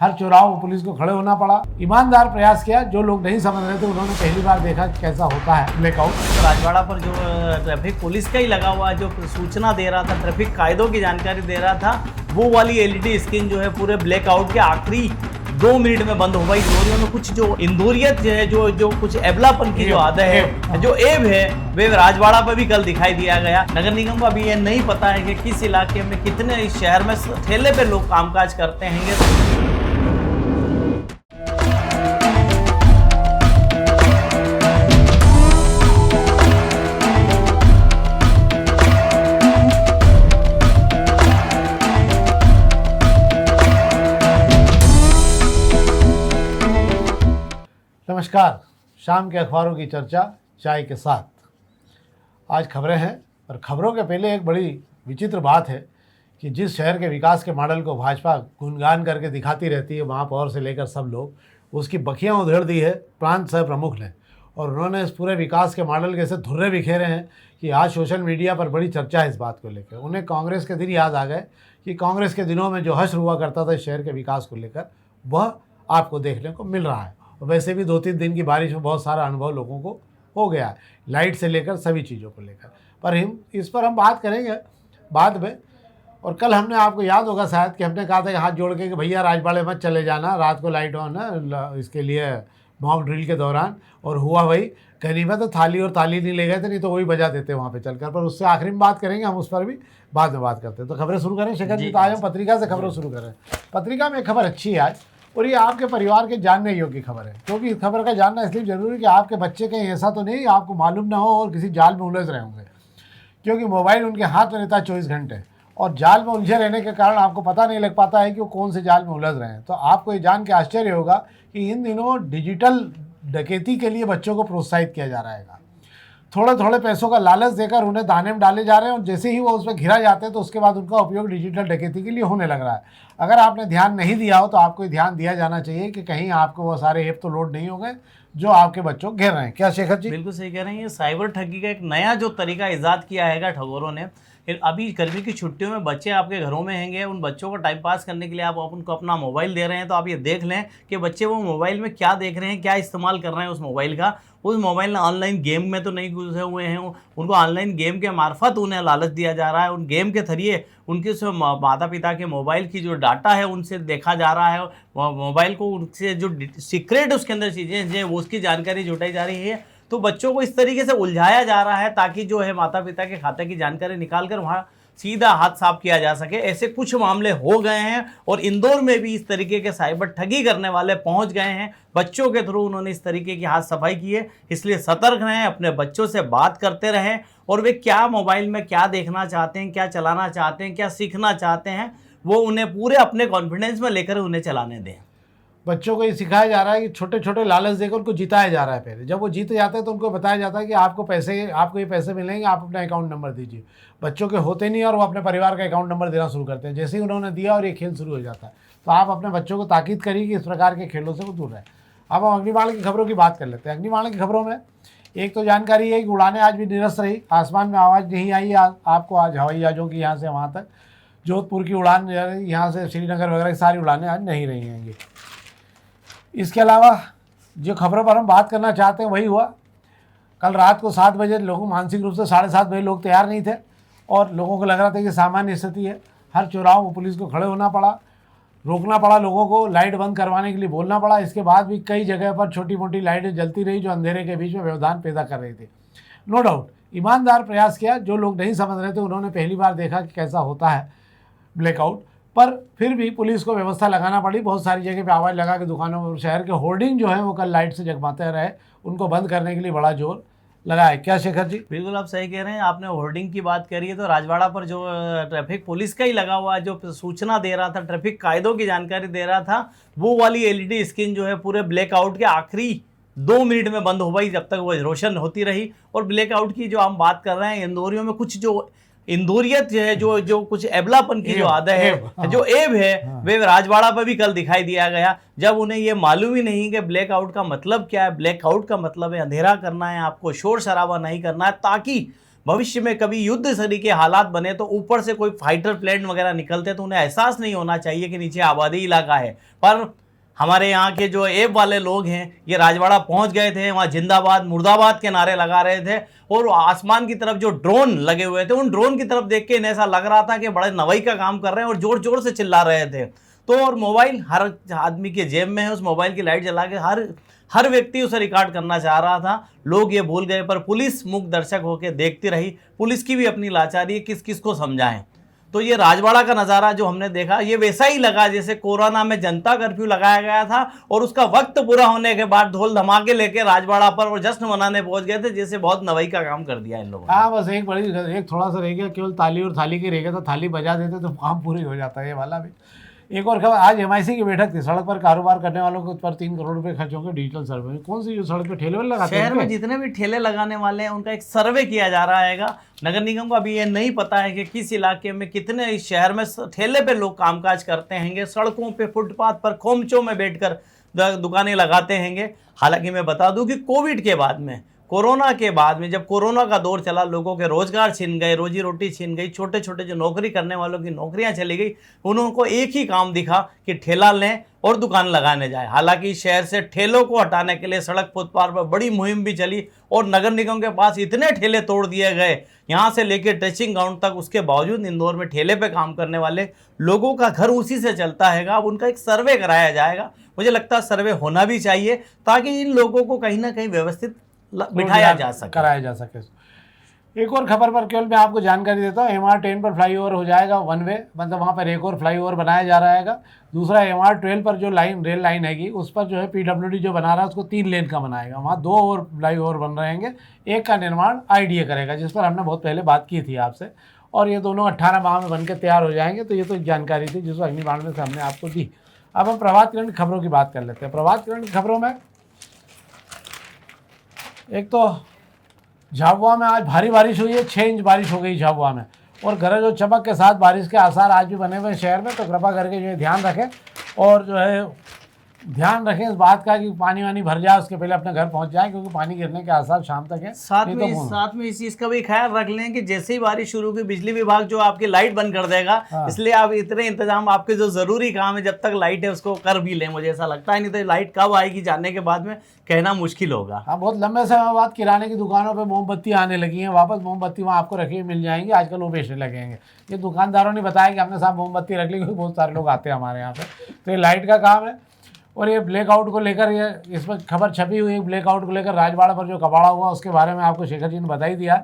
हर चौराहों पर पुलिस को खड़े होना पड़ा। ईमानदार प्रयास किया। जो लोग नहीं समझ रहे थे उन्होंने पहली बार देखा कि कैसा होता है ब्लैकआउट। राजवाड़ा पर जो ट्रैफिक पुलिस का ही लगा हुआ है, जो सूचना दे रहा था, ट्रैफिक कायदों की जानकारी दे रहा था, वो वाली एलईडी स्क्रीन जो है पूरे ब्लैकआउट के आखिरी 2 मिनट में बंद हो गई। इंदौरियों में कुछ जो इंदौरियत जो है, जो कुछ एबलापन की जो आदत है, जो एब है, वे राजवाड़ा पर भी कल दिखाई दिया गया। नगर निगम को अभी ये नहीं पता है कि किस इलाके में कितने इस शहर में ठेले पे लोग कामकाज करते हैं। नमस्कार, शाम के अखबारों की चर्चा चाय के साथ। आज खबरें हैं, और खबरों के पहले एक बड़ी विचित्र बात है कि जिस शहर के विकास के मॉडल को भाजपा गुणगान करके दिखाती रहती है, महापौर से लेकर सब लोग, उसकी बखियां उधेड़ दी है प्रांत सह प्रमुख ने। और उन्होंने इस पूरे विकास के मॉडल के ऐसे धुर्रे बिखेरे हैं कि आज सोशल मीडिया पर बड़ी चर्चा है इस बात को लेकर। उन्हें कांग्रेस के दिन याद आ गए कि कांग्रेस के दिनों में जो हश्र हुआ करता था इस शहर के विकास को लेकर, वह आपको देखने को मिल रहा है। वैसे भी 2-3 दिन की बारिश में बहुत सारा अनुभव लोगों को हो गया है, लाइट से लेकर सभी चीज़ों को लेकर। पर इस पर हम बात करेंगे बाद में। और कल हमने, आपको याद होगा शायद, कि हमने कहा था कि हाथ जोड़ के कि भैया राजवाड़े मत चले जाना, रात को लाइट ऑन है इसके लिए मॉक ड्रिल के दौरान। और हुआ वही, गनीमत तो थाली और ताली नहीं ले गए थे, नहीं तो वही बजा देते वहाँ पे चलकर। पर उससे आखिरी में बात करेंगे हम, उस पर भी बाद में बात करते हैं। तो खबरें शुरू करें शेखर जी। तो आज हम पत्रिका से खबरें शुरू करें। पत्रिका में एक खबर अच्छी है आज, और ये आपके परिवार के जानने योग्य खबर है। क्योंकि इस खबर का जानना इसलिए जरूरी है कि आपके बच्चे कहीं ऐसा तो नहीं आपको मालूम ना हो और किसी जाल में उलझ रहे होंगे। क्योंकि मोबाइल उनके हाथ में रहता है 24 घंटे, और जाल में उलझे रहने के कारण आपको पता नहीं लग पाता है कि वो कौन से जाल में उलझ रहे हैं। तो आपको ये जान के आश्चर्य होगा कि इन दिनों डिजिटल डकैती के लिए बच्चों को प्रोत्साहित किया जा रहा है। थोड़े थोड़े पैसों का लालच देकर उन्हें दाने में डाले जा रहे हैं, और जैसे ही वो उस पर घिरा जाते हैं तो उसके बाद उनका उपयोग डिजिटल डकैती के लिए होने लग रहा है। अगर आपने ध्यान नहीं दिया हो तो आपको ध्यान दिया जाना चाहिए कि कहीं आपको वो सारे ऐप तो लोड नहीं हो गए जो आपके बच्चों को घेर रहे हैं। क्या शेखर जी? बिल्कुल सही कह रहे हैं। ये साइबर ठगी का एक नया जो तरीका ईजाद किया है ठगोरों ने। अभी गर्मी की छुट्टियों में बच्चे आपके घरों में हैंगे, उन बच्चों को टाइम पास करने के लिए आप उनको अपना मोबाइल दे रहे हैं। तो आप ये देख लें कि बच्चे वो मोबाइल में क्या देख रहे हैं, क्या इस्तेमाल कर रहे हैं उस मोबाइल का। उस मोबाइल में ऑनलाइन गेम में तो नहीं घुसे हुए हैं, उनको ऑनलाइन गेम के मार्फत उन्हें लालच दिया जा रहा है। उन गेम के जरिए उनके माता पिता के मोबाइल की जो डाटा है उनसे देखा जा रहा है। मोबाइल को उनसे जो सीक्रेट उसके अंदर चीज़ें हैं वो उसकी जानकारी जुटाई जा रही है। तो बच्चों को इस तरीके से उलझाया जा रहा है ताकि जो है माता पिता के खाते की जानकारी निकाल कर वहाँ सीधा हाथ साफ किया जा सके। ऐसे कुछ मामले हो गए हैं, और इंदौर में भी इस तरीके के साइबर ठगी करने वाले पहुंच गए हैं। बच्चों के थ्रू उन्होंने इस तरीके की हाथ सफाई की है। इसलिए सतर्क रहें, अपने बच्चों से बात करते रहें, और वे क्या मोबाइल में क्या देखना चाहते हैं, क्या चलाना चाहते हैं, क्या सीखना चाहते हैं, वो उन्हें पूरे अपने कॉन्फिडेंस में लेकर उन्हें चलाने दें। बच्चों को ये सिखाया जा रहा है कि छोटे छोटे लालच देकर उनको जिताया जा रहा है। पहले जब वो जीत जाते हैं तो उनको बताया जाता है कि आपको ये पैसे मिलेंगे, आप अपना अकाउंट नंबर दीजिए। बच्चों के होते नहीं, और वो अपने परिवार का अकाउंट नंबर देना शुरू करते हैं। जैसे ही उन्होंने दिया और ये खेल शुरू हो जाता है। तो आप अपने बच्चों को ताकीद करिए कि इस प्रकार के खेलों से वो दूर रहे। अब हम अग्निबाण की खबरों की बात कर लेते हैं। अग्निबाण की खबरों में एक तो जानकारी है कि उड़ानें आज भी निरस्त रही। आसमान में आवाज़ नहीं आई आपको आज हवाई जहाज़ों की यहाँ से वहाँ तक। जोधपुर की उड़ान, यहाँ से श्रीनगर वगैरह की सारी उड़ानें आज नहीं रही हैंगी। इसके अलावा जो खबरों पर हम बात करना चाहते हैं वही हुआ। कल रात को 7 बजे लोग मानसिक रूप से 7:30 बजे लोग तैयार नहीं थे, और लोगों को लग रहा था कि सामान्य स्थिति है। हर चौराहों पर पुलिस को खड़े होना पड़ा, रोकना पड़ा लोगों को, लाइट बंद करवाने के लिए बोलना पड़ा। इसके बाद भी कई जगह पर छोटी मोटी लाइटें जलती रही जो अंधेरे के बीच में व्यवधान पैदा कर रही थी। नो डाउट ईमानदार प्रयास किया। जो लोग नहीं समझ रहे थे उन्होंने पहली बार देखा कि कैसा होता है ब्लैकआउट। पर फिर भी पुलिस को व्यवस्था लगाना पड़ी। बहुत सारी जगह पे आवाज़ लगा के दुकानों और शहर के होर्डिंग जो है वो कल लाइट से जगमाते रहे, उनको बंद करने के लिए बड़ा जोर लगा है। क्या शेखर जी? बिल्कुल आप सही कह रहे हैं। आपने होर्डिंग की बात करी है, तो राजवाड़ा पर जो ट्रैफिक पुलिस का ही लगा हुआ है, जो सूचना दे रहा था, ट्रैफिक कायदों की जानकारी दे रहा था, वो वाली एलईडी स्क्रीन जो है पूरे ब्लैकआउट के आखिरी 2 मिनट में बंद हो गई। जब तक वो रोशन होती रही। और ब्लैकआउट की जो हम बात कर रहे हैं, इंदौरियों में कुछ जो इंदौरियत जो है, जो कुछ एबलापन की जो आदत है, जो एब है, वे राजवाड़ा पर भी कल दिखाई दिया गया। जब उन्हें ये मालूम ही नहीं कि ब्लैकआउट का मतलब क्या है। ब्लैकआउट का मतलब है अंधेरा करना है, आपको शोर शराबा नहीं करना है, ताकि भविष्य में कभी युद्ध सरी के हालात बने तो ऊपर से कोई फाइटर प्लेन वगैरह निकलते तो उन्हें एहसास नहीं होना चाहिए कि नीचे आबादी इलाका है। पर हमारे यहाँ के जो ऐप वाले लोग हैं ये राजवाड़ा पहुँच गए थे, वहाँ जिंदाबाद मुर्दाबाद के नारे लगा रहे थे और आसमान की तरफ जो ड्रोन लगे हुए थे उन ड्रोन की तरफ देख के इन्हें ऐसा लग रहा था कि बड़े नवाई का काम कर रहे हैं और जोर जोर से चिल्ला रहे थे। तो और मोबाइल हर आदमी के जेब में है, उस मोबाइल की लाइट जला के हर व्यक्ति उसे रिकॉर्ड करना चाह रहा था। लोग ये भूल गए, पर पुलिस मूक दर्शक होकर देखती रही। पुलिस की भी अपनी लाचारी है, किस किस को समझाएं। तो ये राजवाड़ा का नज़ारा जो हमने देखा ये वैसा ही लगा जैसे कोरोना में जनता कर्फ्यू लगाया गया था और उसका वक्त पूरा होने के बाद ढोल धमाके लेके राजवाड़ा पर और जश्न मनाने पहुंच गए थे, जैसे बहुत नवाई का काम कर दिया इन लोगों ने। हाँ, बस एक थोड़ा सा रह गया, केवल ताली और थाली के रह गया, तो थाली बजा देते तो काम पूरी हो जाता है। ये वाला भी एक और खबर, आज MIC की बैठक थी। सड़क पर कारोबार करने वालों के पर 3 करोड़ रुपए खर्च होंगे डिजिटल सर्वे में। कौन सी जो सड़क पे ठेले वाले लगाते हैं, शहर में जितने भी ठेले लगाने वाले हैं उनका एक सर्वे किया जा रहा है। नगर निगम को अभी ये नहीं पता है कि किस इलाके में कितने इस शहर में ठेले पे लोग कामकाज करते हैंगे, सड़कों पे फुटपाथ पर खोमचों में बैठकर दुकानें लगाते हैंगे। हालांकि मैं बता दूं कि कोविड के बाद में, कोरोना के बाद में, जब कोरोना का दौर चला, लोगों के रोजगार छिन गए, रोजी रोटी छिन गई, छोटे छोटे जो नौकरी करने वालों की नौकरियां चली गई, उनको एक ही काम दिखा कि ठेला लें और दुकान लगाने जाए। हालांकि शहर से ठेलों को हटाने के लिए सड़क फुटपाथ पर बड़ी मुहिम भी चली और नगर निगम के पास इतने ठेले तोड़ दिए गए, यहाँ से लेकर टेचिंग ग्राउंड तक। उसके बावजूद इंदौर में ठेले पे काम करने वाले लोगों का घर उसी से चलता है। अब उनका एक सर्वे कराया जाएगा। मुझे लगता है सर्वे होना भी चाहिए ताकि इन लोगों को कहीं ना कहीं व्यवस्थित बिठाया जा सके, कराया जा सके। एक और खबर पर केवल मैं आपको जानकारी देता हूँ। MR10 पर फ्लाईओवर हो जाएगा 1 वे, मतलब वहाँ पर एक और फ्लाईओवर बनाया जा रहा है। दूसरा MR12 पर जो रेल लाइन हैगी उस पर जो है PWD जो बना रहा है उसको 3 लेन का बनाएगा। वहाँ 2 और फ्लाईओवर बन रहेंगे, एक का निर्माण IDA करेगा, जिस पर हमने बहुत पहले बात की थी आपसे। और ये दोनों 18 माह में बनकर तैयार हो जाएंगे। तो ये तो जानकारी थी जिसको अग्निबाण में से हमने आपको दी। अब हम प्रभात किरण की खबरों की बात कर लेते हैं। प्रभात किरण की खबरों में एक तो झाबुआ में आज भारी बारिश हुई है, 6 इंच बारिश हो गई झाबुआ में, और गरज और चमक के साथ बारिश के आसार आज भी बने हुए हैं शहर में। तो कृपा करके जो है ध्यान रखें और जो है ध्यान रखें इस बात का कि पानी वानी भर जाए उसके पहले अपने घर पहुंच जाए, क्योंकि पानी गिरने के आसार शाम तक है। साथ में इस चीज का भी ख्याल रख लें कि जैसे ही बारिश शुरू हुई बिजली विभाग जो आपकी लाइट बंद कर देगा। इसलिए आप इतने इंतजाम, आपके जो जरूरी काम है जब तक लाइट है उसको कर भी लें। मुझे ऐसा लगता है, नहीं तो लाइट कब आएगी जानने के बाद में कहना मुश्किल होगा। हाँ, बहुत लंबे समय बाद किराने की दुकानों पे मोमबत्ती आने लगी हैं वापस। मोमबत्ती वहाँ आपको रखी मिल जाएंगी, आजकल वो बेचने लगेंगे। ये दुकानदारों ने बताया कि हमने साहब मोमबत्ती रख ली, क्योंकि बहुत सारे लोग आते हैं हमारे यहाँ पे। तो ये लाइट का काम है। और ये ब्लैकआउट को लेकर ये इसमें खबर छपी हुई है, ब्लैकआउट को लेकर राजवाड़ा पर जो कबाड़ा हुआ उसके बारे में आपको शेखर जी ने बता ही दिया।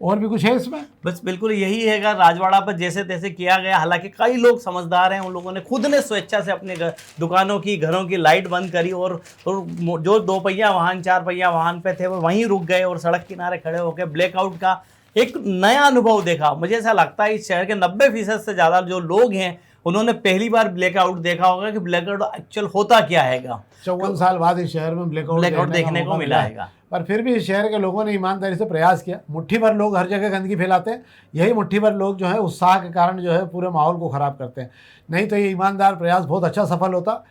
और भी कुछ है इसमें? बस बिल्कुल यही है, राजवाड़ा पर जैसे तैसे किया गया। हालांकि कई लोग समझदार हैं, उन लोगों ने खुद ने स्वेच्छा से अपने दुकानों की, घरों की लाइट बंद करी और जो 2 पहिया वाहन, 4 पहिया वाहन पे थे वो वहीं रुक गए और सड़क किनारे खड़े होकर ब्लैकआउट का एक नया अनुभव देखा। मुझे ऐसा लगता है इस शहर के 90% से ज़्यादा जो लोग हैं उन्होंने पहली बार ब्लैकआउट देखा होगा कि ब्लैकआउट एक्चुअल होता क्या है। 54 साल बाद इस शहर में ब्लैकआउट देखने को मिला है। पर फिर भी इस शहर के लोगों ने ईमानदारी से प्रयास किया। मुट्ठी भर लोग हर जगह गंदगी फैलाते हैं, यही मुट्ठी भर लोग जो है उत्साह के कारण जो है पूरे माहौल को ख़राब करते हैं। नहीं तो ये ईमानदार प्रयास बहुत अच्छा सफल होता।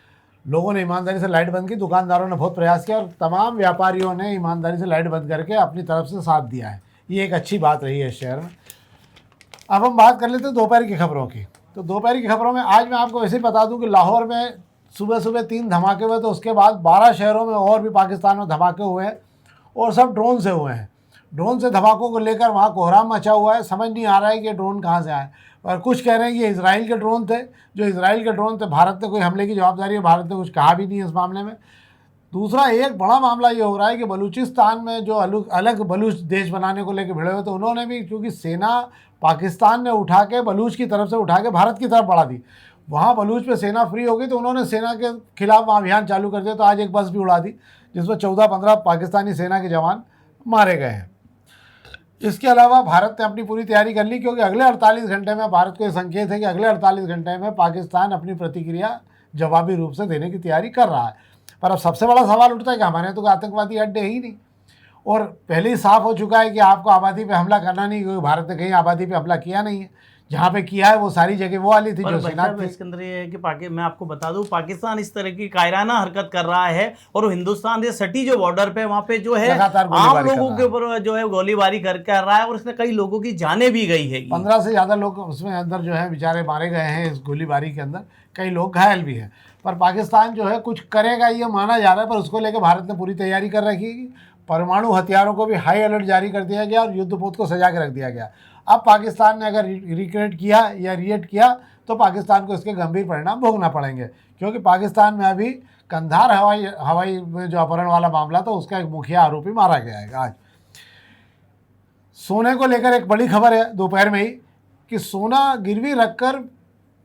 लोगों ने ईमानदारी से लाइट बंद की, दुकानदारों ने बहुत प्रयास किया और तमाम व्यापारियों ने ईमानदारी से लाइट बंद करके अपनी तरफ से साथ दिया है। ये एक अच्छी बात रही है इस शहर में। अब हम बात कर लेते हैं दोपहर की खबरों की। तो दोपहर की खबरों में आज मैं आपको वैसे ही बता दूं कि लाहौर में सुबह 3 धमाके हुए, तो उसके बाद 12 शहरों में और भी पाकिस्तान में धमाके हुए हैं और सब ड्रोन से हुए हैं। ड्रोन से धमाकों को लेकर वहाँ कोहराम मचा हुआ है। समझ नहीं आ रहा है कि ड्रोन कहाँ से आए। और कुछ कह रहे हैं कि इजराइल के ड्रोन थे। जो इजराइल के ड्रोन थे, भारत ने कोई हमले की जवाबदारी है, भारत ने कुछ कहा भी नहीं इस मामले में। दूसरा एक बड़ा मामला ये हो रहा है कि बलूचिस्तान में जो अलग बलूच देश बनाने को लेकर भिड़े हुए, तो उन्होंने भी, क्योंकि सेना पाकिस्तान ने उठा के बलूच की तरफ से उठा के भारत की तरफ बढ़ा दी, वहाँ बलूच पे सेना फ्री हो गई, तो उन्होंने सेना के खिलाफ वहाँ अभियान चालू कर दिया। तो आज एक बस भी उड़ा दी जिसमें 14-15 पाकिस्तानी सेना के जवान मारे गए हैं। इसके अलावा भारत ने अपनी पूरी तैयारी कर ली, क्योंकि अगले 48 घंटे में भारत को ये संकेत है कि अगले 48 घंटे में पाकिस्तान अपनी प्रतिक्रिया जवाबी रूप से देने की तैयारी कर रहा है। पर अब सबसे बड़ा सवाल उठता है कि हमारे तो आतंकवादी अड्डे ही नहीं, और पहले ही साफ हो चुका है कि आपको आबादी पे हमला करना नहीं, क्योंकि भारत ने कहीं आबादी पे हमला किया नहीं है। जहाँ पे किया है वो सारी जगह वो वाली थी पर जो बच्चा सीनात थी। इसके अंदर ये है कि मैं आपको बता दूं, पाकिस्तान इस तरह की कायराना हरकत कर रहा है और हिंदुस्तान से सटी जो बॉर्डर पे वहाँ पे जो है लगातार आम गोलीबारी कर लोगों रहा के है। ऊपर जो है गोलीबारी कर रहा है और इसमें कई लोगों की जानें भी गई है। 15 से ज़्यादा लोग उसमें अंदर जो है बेचारे मारे गए हैं इस गोलीबारी के अंदर, कई लोग घायल भी हैं। पर पाकिस्तान जो है कुछ करेगा ये माना जा रहा है, पर उसको लेकर भारत ने पूरी तैयारी कर रखी है। परमाणु हथियारों को भी हाई अलर्ट जारी कर दिया गया और युद्धपोत को सजा के रख दिया गया। अब पाकिस्तान ने अगर रिक्रिएट किया या रिएक्ट किया तो पाकिस्तान को इसके गंभीर परिणाम भोगना पड़ेंगे, क्योंकि पाकिस्तान में अभी कंधार हवाई में जो अपहरण वाला मामला था उसका एक मुखिया आरोपी मारा गया है। आज सोने को लेकर एक बड़ी खबर है दोपहर में ही कि सोना गिरवी रखकर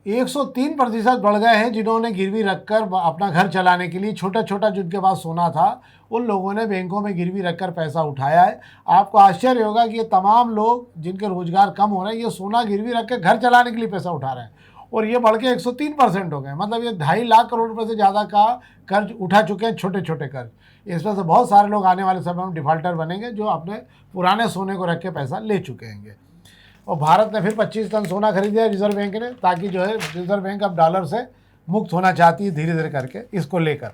103% बढ़ गए हैं जिन्होंने गिरवी रखकर अपना घर चलाने के लिए छोटा छोटा जिनके पास सोना था उन लोगों ने बैंकों में गिरवी रखकर पैसा उठाया है। आपको आश्चर्य होगा कि ये तमाम लोग जिनके रोजगार कम हो रहे हैं ये सोना गिरवी रख के घर चलाने के लिए पैसा उठा रहे हैं और ये बढ़ के 103% हो गए। मतलब ये 2.5 लाख करोड़ रुपये से ज़्यादा का कर्ज उठा चुके हैं, छोटे छोटे कर्ज। इसमें से बहुत सारे लोग आने वाले समय में डिफाल्टर बनेंगे जो अपने पुराने सोने को रख के पैसा ले चुके हैं। और भारत ने फिर 25 टन सोना खरीदा है रिजर्व बैंक ने, ताकि जो है रिजर्व बैंक अब डॉलर से मुक्त होना चाहती है धीरे धीरे करके। इसको लेकर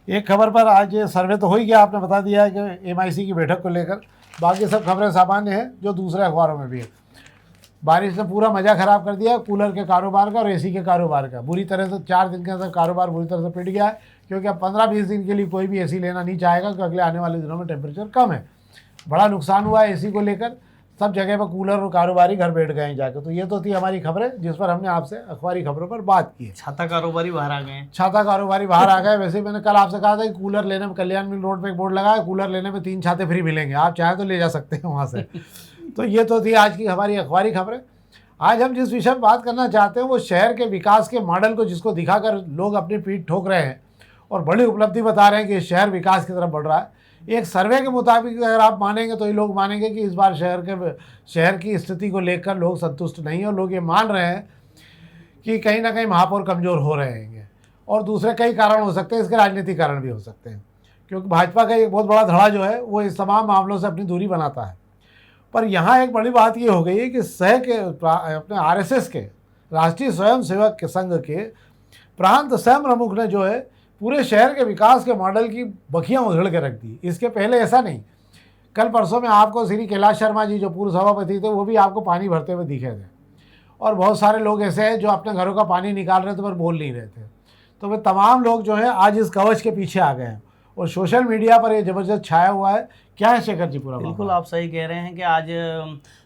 एक खबर पर आज ये सर्वे तो हो ही गया, आपने बता दिया है कि MIC की बैठक को लेकर। बाकी सब खबरें सामान्य हैं जो दूसरे अखबारों में भी है। बारिश ने पूरा मज़ा ख़राब कर दिया कूलर के कारोबार का और AC के कारोबार का। बुरी तरह से 4 दिन के अंदर कारोबार बुरी तरह से पिट गया है, क्योंकि अब 15-20 दिन के लिए कोई भी AC लेना नहीं चाहेगा, क्योंकि अगले आने वाले दिनों में टेम्परेचर कम है। बड़ा नुकसान हुआ है AC को लेकर, सब जगह पर कूलर और कारोबारी घर बैठ गए हैं जाकर। तो ये तो थी हमारी खबरें जिस पर हमने आपसे अखबारी खबरों पर बात की है। छाता कारोबारी बाहर आ गए हैं। छाता कारोबारी बाहर आ गए। वैसे मैंने कल आपसे कहा था कि कूलर लेने में कल्याण मिल रोड पे एक बोर्ड लगा है, कूलर लेने में 3 छाते फ्री मिलेंगे, आप चाहे तो ले जा सकते हैं वहाँ से। तो ये तो थी आज की हमारी अखबारी खबरें। आज हम जिस विषय पर बात करना चाहते हैं वो शहर के विकास के मॉडल को, जिसको दिखाकर लोग अपनी पीठ ठोक रहे हैं और बड़ी उपलब्धि बता रहे हैं कि शहर विकास की तरफ बढ़ रहा है। एक सर्वे के मुताबिक अगर आप मानेंगे तो ये लोग मानेंगे कि इस बार शहर की स्थिति को लेकर लोग संतुष्ट नहीं हैं और लोग ये मान रहे हैं कि कहीं ना कहीं महापौर कमज़ोर हो रहे हैं। और दूसरे कई कारण हो सकते हैं, इसके राजनीतिक कारण भी हो सकते हैं, क्योंकि भाजपा का एक बहुत बड़ा धड़ा जो है वो इस तमाम मामलों से अपनी दूरी बनाता है। पर यहाँ एक बड़ी बात ये हो गई है कि अपने RSS के राष्ट्रीय स्वयंसेवक के संघ के प्रांत स्वयं प्रमुख ने जो है पूरे शहर के विकास के मॉडल की बखियाँ उधेड़ के रख दी। इसके पहले ऐसा नहीं। कल परसों में आपको श्री कैलाश शर्मा जी जो पूर्व सभापति थे वो भी आपको पानी भरते हुए दिखे थे, और बहुत सारे लोग ऐसे हैं जो अपने घरों का पानी निकाल रहे थे पर बोल नहीं रहे थे। तो वे तमाम लोग जो है आज इस कवच के पीछे आ गए हैं और सोशल मीडिया पर ये ज़बरदस्त छाया हुआ है। क्या है शेखर जी पूरा? बिल्कुल आप सही कह रहे हैं कि आज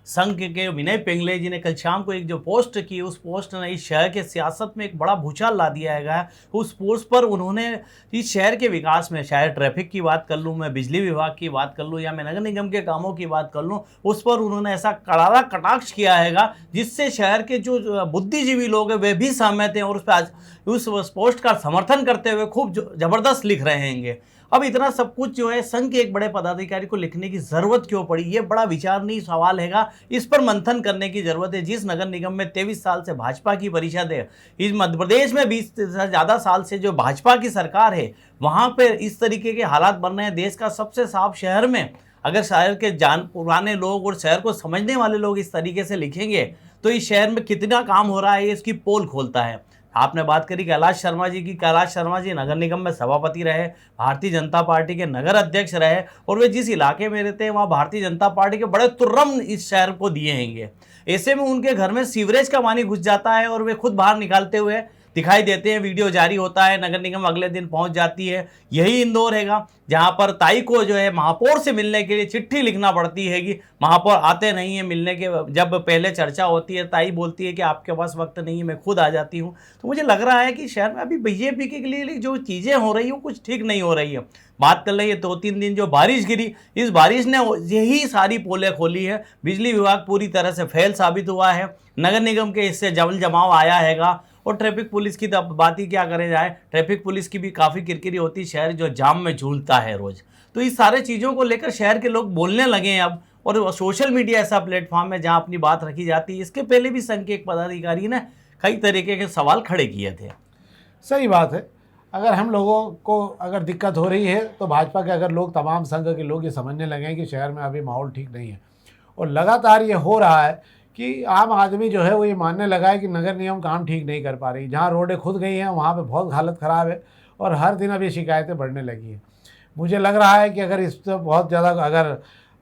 संघ के विनय पिंगले जी ने कल शाम को एक जो पोस्ट की, उस पोस्ट ने इस शहर के सियासत में एक बड़ा भूचाल ला दिया है। उस पोस्ट पर उन्होंने इस शहर के विकास में, चाहे ट्रैफिक की बात कर लूँ, मैं बिजली विभाग की बात कर लूँ या मैं नगर निगम के कामों की बात कर लूँ, उस पर उन्होंने ऐसा करारा कटाक्ष किया है जिससे शहर के जो बुद्धिजीवी लोग हैं वे भी सहमत हैं और उस पर आज उस पोस्ट का समर्थन करते हुए खूब ज़बरदस्त लिख रहे हैं। अब इतना सब कुछ जो है संघ के एक बड़े पदाधिकारी को लिखने की ज़रूरत क्यों पड़ी, ये बड़ा विचारणीय सवाल है। इस पर मंथन करने की ज़रूरत है। जिस नगर निगम में 23 साल से भाजपा की परिषद है, इस मध्य प्रदेश में 20 से ज़्यादा साल से जो भाजपा की सरकार है, वहाँ पर इस तरीके के हालात बन रहे हैं। देश का सबसे साफ शहर में अगर शहर के पुराने लोग और शहर को समझने वाले लोग इस तरीके से लिखेंगे तो इस शहर में कितना काम हो रहा है इसकी पोल खोलता है। आपने बात करी कैलाश शर्मा जी की। कैलाश शर्मा जी नगर निगम में सभापति रहे, भारतीय जनता पार्टी के नगर अध्यक्ष रहे और वे जिस इलाके में रहते हैं वहाँ भारतीय जनता पार्टी के बड़े तुर्रम इस शहर को दिए हैंगे। ऐसे में उनके घर में सीवरेज का पानी घुस जाता है और वे खुद बाहर निकालते हुए दिखाई देते हैं। वीडियो जारी होता है, नगर निगम अगले दिन पहुंच जाती है। यही इंदौर हैगा जहां पर ताई को जो है महापौर से मिलने के लिए चिट्ठी लिखना पड़ती है कि महापौर आते नहीं है मिलने के। जब पहले चर्चा होती है ताई बोलती है कि आपके पास वक्त नहीं है, मैं खुद आ जाती हूं। तो मुझे लग रहा है कि शहर में अभी बीजेपी के लिए जो चीज़ें हो रही हैं वो कुछ ठीक नहीं हो रही है। बात कर रही है 2-3 दिन जो बारिश गिरी, इस बारिश ने यही सारी पोलें खोली है। बिजली विभाग पूरी तरह से फेल साबित हुआ है, नगर निगम के इससे जमल जमाव आया हैगा। और ट्रैफिक पुलिस की तो बात ही क्या करें जाए, ट्रैफिक पुलिस की भी काफ़ी किरकिरी होती है, शहर जो जाम में झूलता है रोज़। तो इस सारे चीज़ों को लेकर शहर के लोग बोलने लगे हैं अब, और सोशल मीडिया ऐसा प्लेटफॉर्म है जहां अपनी बात रखी जाती है। इसके पहले भी संघ के एक पदाधिकारी ने कई तरीके के सवाल खड़े किए थे। सही बात है। अगर हम लोगों को अगर दिक्कत हो रही है तो भाजपा के अगर लोग, तमाम संघ के लोग ये समझने लगे हैं कि शहर में अभी माहौल ठीक नहीं है, और लगातार ये हो रहा है कि आम आदमी जो है वो ये मानने लगा है कि नगर निगम काम ठीक नहीं कर पा रही। जहाँ रोडें खुद गई हैं वहाँ पे बहुत हालत ख़राब है और हर दिन अब ये शिकायतें बढ़ने लगी हैं। मुझे लग रहा है कि अगर इस पर बहुत ज़्यादा अगर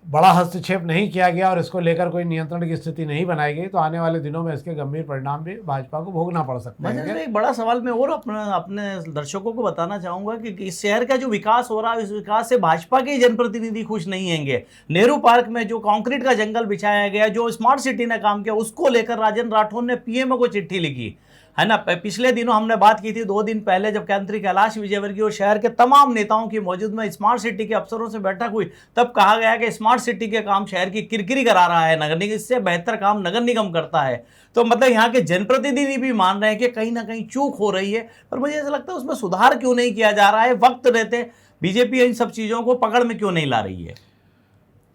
बड़ा हस्तक्षेप नहीं किया गया और इसको लेकर कोई नियंत्रण की स्थिति नहीं बनाई गई तो आने वाले दिनों में इसके गंभीर परिणाम भी भाजपा को भोगना पड़ सकते मतलब हैं। एक बड़ा सवाल मैं और अपने दर्शकों को बताना चाहूंगा कि इस शहर का जो विकास हो रहा है, इस विकास से भाजपा के जनप्रतिनिधि खुश नहीं हैंगे। नेहरू पार्क में जो कंक्रीट का जंगल बिछाया गया, जो स्मार्ट सिटी ने काम किया, उसको लेकर राजेंद्र राठौर ने पीएमओ को चिट्ठी लिखी है ना। पिछले दिनों हमने बात की थी 2 दिन पहले, जब कैंत्री कैलाश विजयवर्गीय और शहर के तमाम नेताओं की मौजूद में स्मार्ट सिटी के अफसरों से बैठक हुई, तब कहा गया कि स्मार्ट सिटी के काम शहर की किरकिरी करा रहा है नगर निगम, इससे बेहतर काम नगर निगम करता है। तो मतलब यहाँ के जनप्रतिनिधि भी मान रहे हैं कि कहीं ना कहीं चूक हो रही है, पर मुझे ऐसा लगता है उसमें सुधार क्यों नहीं किया जा रहा है। वक्त रहते बीजेपी इन सब चीज़ों को पकड़ में क्यों नहीं ला रही है।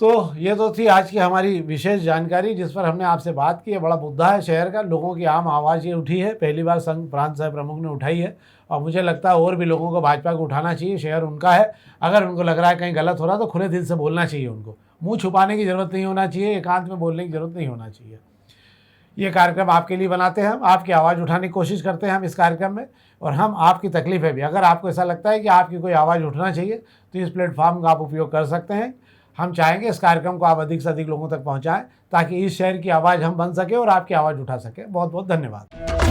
तो ये तो थी आज की हमारी विशेष जानकारी जिस पर हमने आपसे बात की है। बड़ा मुद्दा है शहर का, लोगों की आम आवाज़ ये उठी है, पहली बार संघ प्रांत सह प्रमुख ने उठाई है और मुझे लगता है और भी लोगों को भाजपा को उठाना चाहिए। शहर उनका है, अगर उनको लग रहा है कहीं गलत हो रहा है तो खुले दिल से बोलना चाहिए उनको, मुंह छुपाने की ज़रूरत नहीं होना चाहिए, एकांत में बोलने की ज़रूरत नहीं होना चाहिए। ये कार्यक्रम आपके लिए बनाते हैं हम, आपकी आवाज़ उठाने की कोशिश करते हैं हम इस कार्यक्रम में, और हम आपकी तकलीफ़ें भी, अगर आपको ऐसा लगता है कि आपकी कोई आवाज़ उठना चाहिए तो इस प्लेटफॉर्म का आप उपयोग कर सकते हैं। हम चाहेंगे इस कार्यक्रम को आप अधिक से अधिक लोगों तक पहुंचाएं ताकि इस शहर की आवाज़ हम बन सके और आपकी आवाज़ उठा सकें। बहुत बहुत धन्यवाद।